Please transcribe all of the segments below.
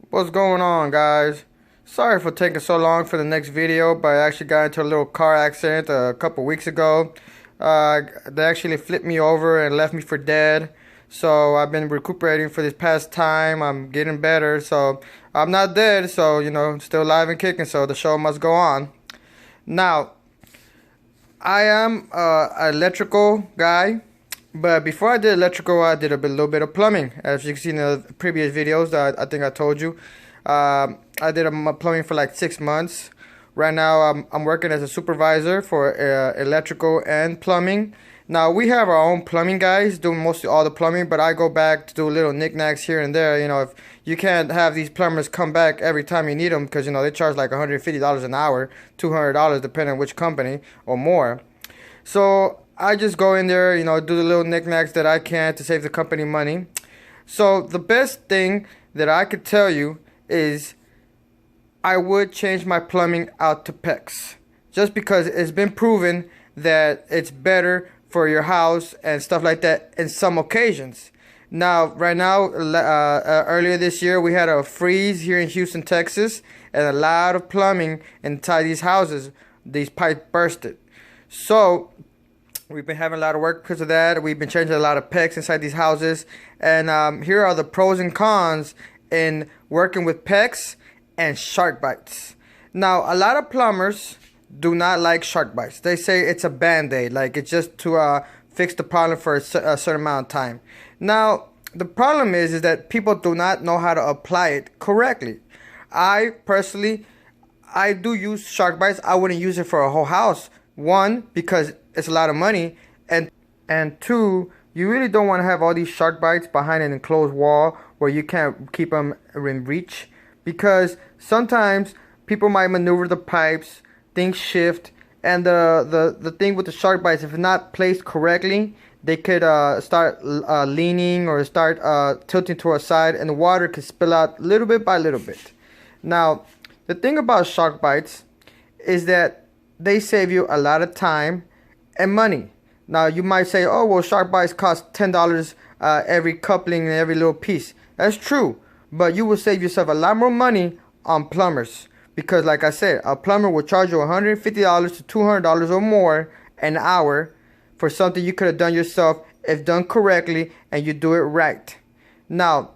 What's going on, guys? Sorry for taking so long for the next video, but I actually got into a little car accident a couple weeks ago. They actually flipped me over and left me for dead. So I've been recuperating for this past time. I'm getting better, so I'm not dead, so still alive and kicking, so the show must go on. Now, I am an electrical guy. But before I did electrical, I did little bit of plumbing. As you can see in the previous videos that I think I told you, I did plumbing for like 6 months. Right now, I'm working as a supervisor for electrical and plumbing. Now we have our own plumbing guys doing mostly all the plumbing, but I go back to do little knickknacks here and there. If you can't have these plumbers come back every time you need them, because they charge like $150 an hour, $200 depending on which company or more. So I just go in there, do the little knickknacks that I can to save the company money. So the best thing that I could tell you is I would change my plumbing out to PEX. Just because it's been proven that it's better for your house and stuff like that in some occasions. Now, right now, earlier this year, we had a freeze here in Houston, Texas, and a lot of plumbing inside these houses. These pipes bursted. So we've been having a lot of work because of that. We've been changing a lot of PEX inside these houses. And here are the pros and cons in working with PEX and Sharkbites. Now, a lot of plumbers do not like Sharkbites. They say it's a band-aid, like it's just to fix the problem for a certain amount of time. Now, the problem is that people do not know how to apply it correctly. I personally, I do use Sharkbites. I wouldn't use it for a whole house. One, because it's a lot of money, and two, you really don't want to have all these Sharkbites behind an enclosed wall where you can't keep them in reach, because sometimes people might maneuver the pipes, things shift, and the thing with the Sharkbites, if it's not placed correctly, they could start leaning or start tilting to a side, and the water could spill out little bit by little bit. Now, the thing about Sharkbites is that they save you a lot of time and money. Now, you might say, oh, well, Sharkbites cost $10 every coupling and every little piece. That's true, but you will save yourself a lot more money on plumbers. Because like I said, a plumber will charge you $150 to $200 or more an hour for something you could have done yourself if done correctly and you do it right. Now,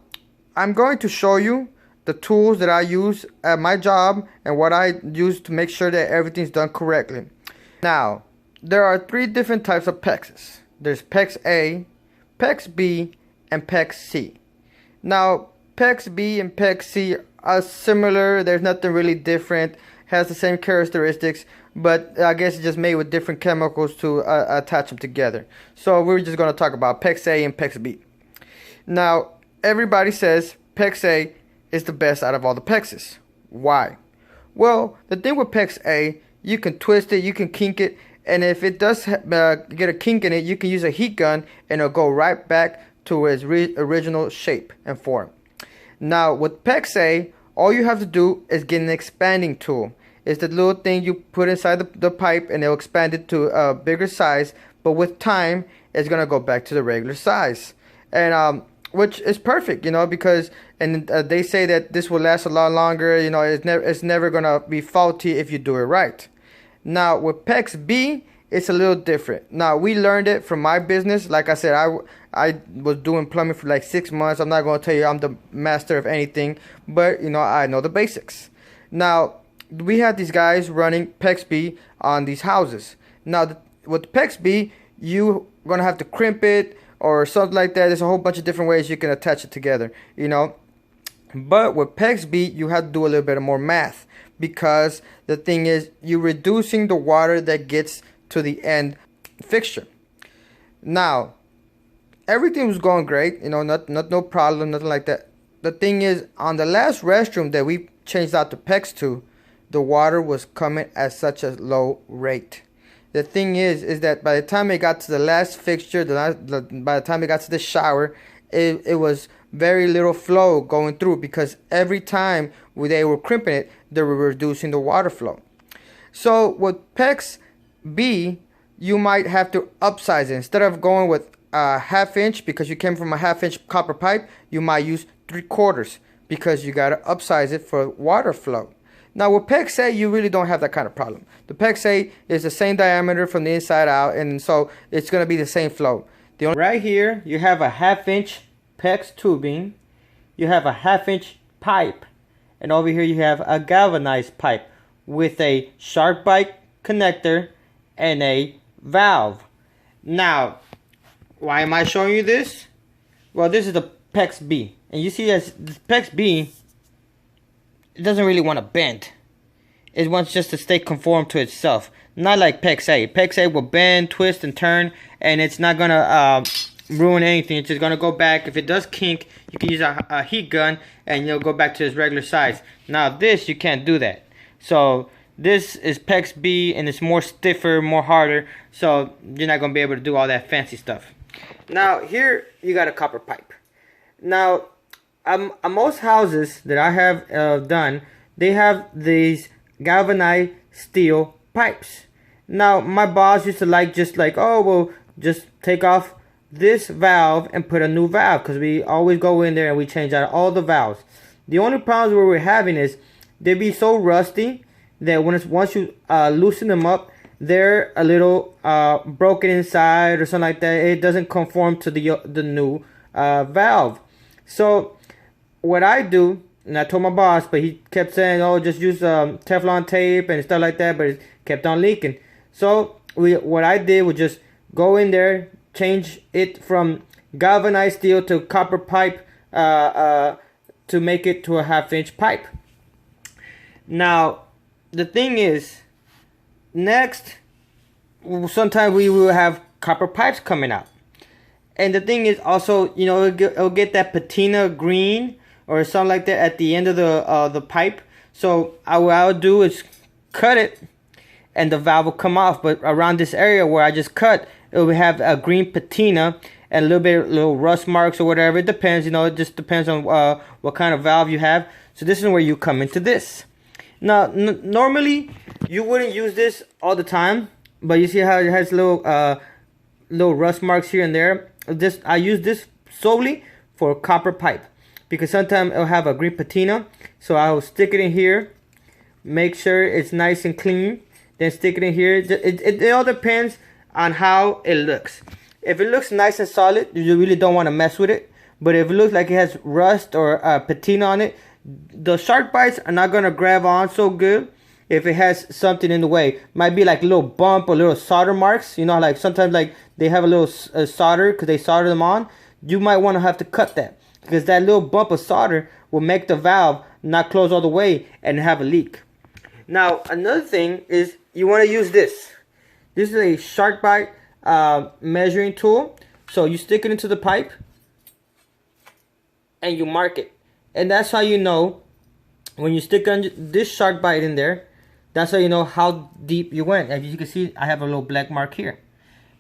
I'm going to show you the tools that I use at my job and what I use to make sure that everything's done correctly. Now, there are 3 different types of Pexes. There's PEX A, PEX B, and PEX C. Now, PEX B and PEX C are similar. There's nothing really different. Has the same characteristics, but I guess it's just made with different chemicals to attach them together. So we're just going to talk about PEX A and PEX B. Now, everybody says PEX A is the best out of all the Pexes. Why? Well, the thing with PEX A, you can twist it, you can kink it, and if it does get a kink in it, you can use a heat gun and it'll go right back to its original shape and form. Now, with PEX A, all you have to do is get an expanding tool. It's the little thing you put inside the pipe and it'll expand it to a bigger size, but with time, it's going to go back to the regular size. And which is perfect, because they say that this will last a lot longer. It's never going to be faulty if you do it right. Now, with PEX B, it's a little different. Now, we learned it from my business. Like I said, I was doing plumbing for like 6 months. I'm not going to tell you I'm the master of anything, but, I know the basics. Now, we had these guys running PEX B on these houses. Now, with PEX B, you're going to have to crimp it or something like that. There's a whole bunch of different ways you can attach it together, But with PEX B, you have to do a little bit more math, because the thing is, you're reducing the water that gets to the end fixture. Now, everything was going great, no problem, nothing like that. The thing is, on the last restroom that we changed out the PEX to, the water was coming at such a low rate. The thing is that by the time it got to the last fixture, by the time it got to the shower, it was very little flow going through, because every time they were crimping it, they were reducing the water flow. So with PEX B, you might have to upsize it. Instead of going with a 1/2 inch, because you came from a 1/2 inch copper pipe, you might use 3/4, because you got to upsize it for water flow. Now with PEX A, you really don't have that kind of problem. The PEX A is the same diameter from the inside out, and so it's going to be the same flow. Right here, you have a 1/2 inch PEX tubing, you have a 1/2 inch pipe, and over here you have a galvanized pipe with a Sharkbite connector and a valve. Now, why am I showing you this? Well, this is the PEX B, and you see as the PEX B, it doesn't really want to bend. It wants just to stay conformed to itself. Not like PEX A. PEX A will bend, twist, and turn, and it's not gonna ruin anything. It's just gonna go back. If it does kink, you can use a heat gun, and you'll go back to its regular size. Now this, you can't do that. So this is PEX B, and it's more stiffer, more harder. So you're not gonna be able to do all that fancy stuff. Now here you got a copper pipe. Now most houses that I have done, they have these galvanized steel pipes. Now my boss used to just like, oh well, just take off this valve and put a new valve, because we always go in there and we change out all the valves. The only problems where we're having is they be so rusty that once you loosen them up, they're a little broken inside or something like that. It doesn't conform to the new valve. So what I do, and I told my boss, but he kept saying, oh, just use Teflon tape and stuff like that, but it kept on leaking. So what I did was just go in there, change it from galvanized steel to copper pipe to make it to a 1/2 inch pipe. Now the thing is, next, sometimes we will have copper pipes coming out, and the thing is also, you know, it'll get that patina green or something like that at the end of the pipe. So what I'll do is cut it, and the valve will come off. But around this area where I just cut, it will have a green patina and a little rust marks or whatever. It depends, you know. It just depends on what kind of valve you have. So this is where you come into this. Now, normally you wouldn't use this all the time, but you see how it has little rust marks here and there. I use this solely for copper pipe, because sometimes it'll have a green patina. So I'll stick it in here, make sure it's nice and clean, then stick it in here. It all depends on how it looks. If it looks nice and solid, you really don't want to mess with it. But if it looks like it has rust or patina on it, the shark bites are not gonna grab on so good if it has something in the way. Might be like a little bump or little solder marks. You know, like sometimes like they have a little solder because they solder them on. You might want to have to cut that, because that little bump of solder will make the valve not close all the way and have a leak. Now another thing is you want to use this. This is a Sharkbite measuring tool. So you stick it into the pipe and you mark it. And that's how you know, when you stick this Sharkbite in there, that's how you know how deep you went. As you can see, I have a little black mark here.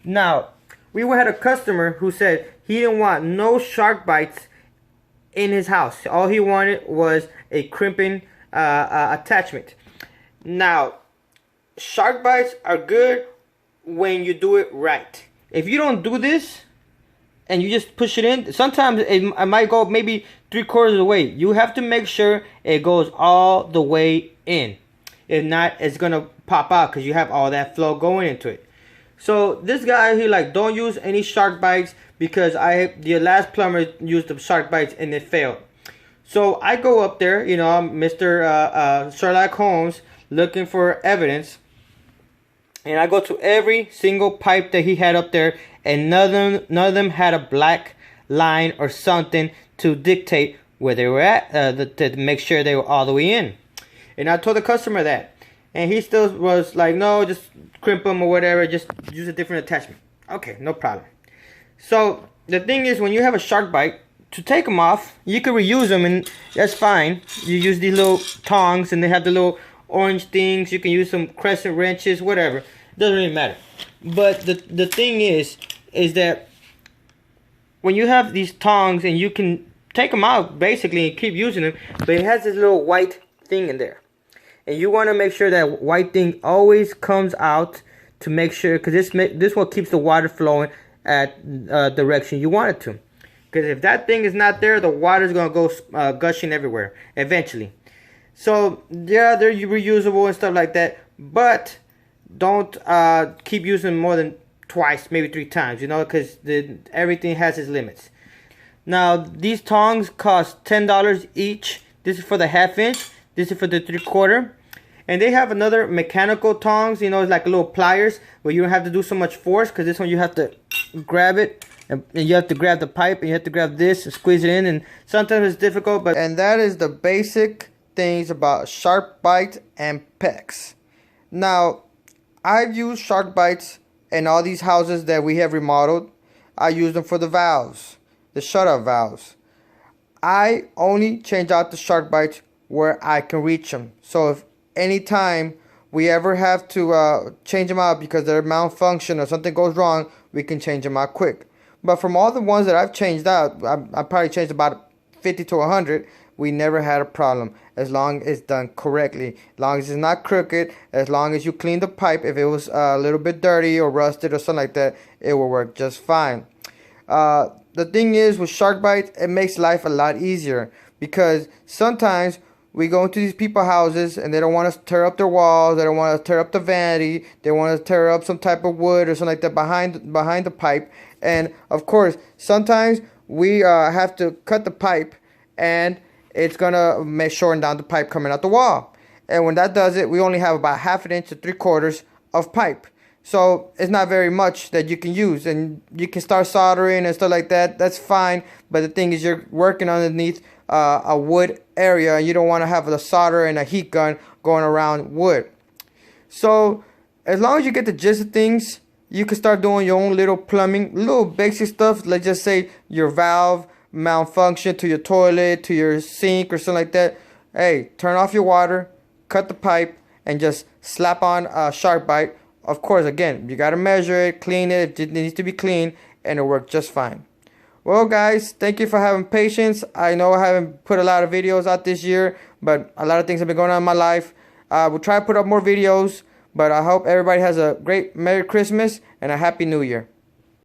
Now, we had a customer who said he didn't want no Sharkbites in his house. All he wanted was a crimping attachment. Now, Sharkbites are good when you do it right. If you don't do this and you just push it in, sometimes it might go maybe 3/4 of the way. You have to make sure it goes all the way in. If not, it's gonna pop out because you have all that flow going into it. So this guy, he like, don't use any Sharkbites, because the last plumber used the Sharkbites and it failed. So I go up there, you know, I'm Mr. Sherlock Holmes, looking for evidence. And I go to every single pipe that he had up there, and none of them had a black line or something to dictate where they were at, to make sure they were all the way in. And I told the customer that, and he still was like, no, just crimp them or whatever, just use a different attachment. Okay, no problem. So the thing is, when you have a Sharkbite, to take them off, you can reuse them, and that's fine. You use these little tongs, and they have the little orange things. You can use some crescent wrenches, whatever. Doesn't really matter. But the thing is that when you have these tongs and you can take them out basically and keep using them, but it has this little white thing in there. And you want to make sure that white thing always comes out to make sure, because this one keeps the water flowing at direction you want it to. Because if that thing is not there, the water is going to go gushing everywhere eventually. So yeah, they're reusable and stuff like that, but don't keep using more than twice, maybe 3 times, you know, because everything has its limits. Now these tongs cost $10 each. This is for the 1/2 inch. This is for the 3/4. And they have another mechanical tongs, you know, it's like little pliers where you don't have to do so much force, because this one you have to grab it and you have to grab the pipe and you have to grab this and squeeze it in, and sometimes it's difficult. But And that is the basic things about Sharkbite and Pexes. Now, I've used Sharkbites in all these houses that we have remodeled. I use them for the valves, the shutoff valves. I only change out the Sharkbites where I can reach them. So if anytime we ever have to change them out because they're malfunction or something goes wrong, we can change them out quick. But from all the ones that I've changed out, I probably changed about 50 to 100. We never had a problem as long as it's done correctly, as long as it's not crooked, as long as you clean the pipe. If it was a little bit dirty or rusted or something like that, it will work just fine. The thing is with Sharkbite, it makes life a lot easier, because sometimes we go into these people's houses and they don't want us to tear up their walls, they don't want to tear up the vanity, they want us to tear up some type of wood or something like that behind the pipe. And of course, sometimes we have to cut the pipe, and it's gonna shorten down the pipe coming out the wall. And when that does it, we only have about 1/2 inch to 3/4 of pipe. So it's not very much that you can use, and you can start soldering and stuff like that. That's fine. But the thing is, you're working underneath a wood area, and you don't want to have a solder and a heat gun going around wood. So as long as you get the gist of things, you can start doing your own little plumbing, little basic stuff. Let's just say your valve malfunction to your toilet, to your sink or something like that. Hey, turn off your water, cut the pipe, and just slap on a Sharkbite. Of course, again, you gotta measure it, clean it if it needs to be clean, and it'll work just fine. Well guys, thank you for having patience. I know I haven't put a lot of videos out this year, but a lot of things have been going on in my life. We'll try to put up more videos, but I hope everybody has a great Merry Christmas and a Happy New Year.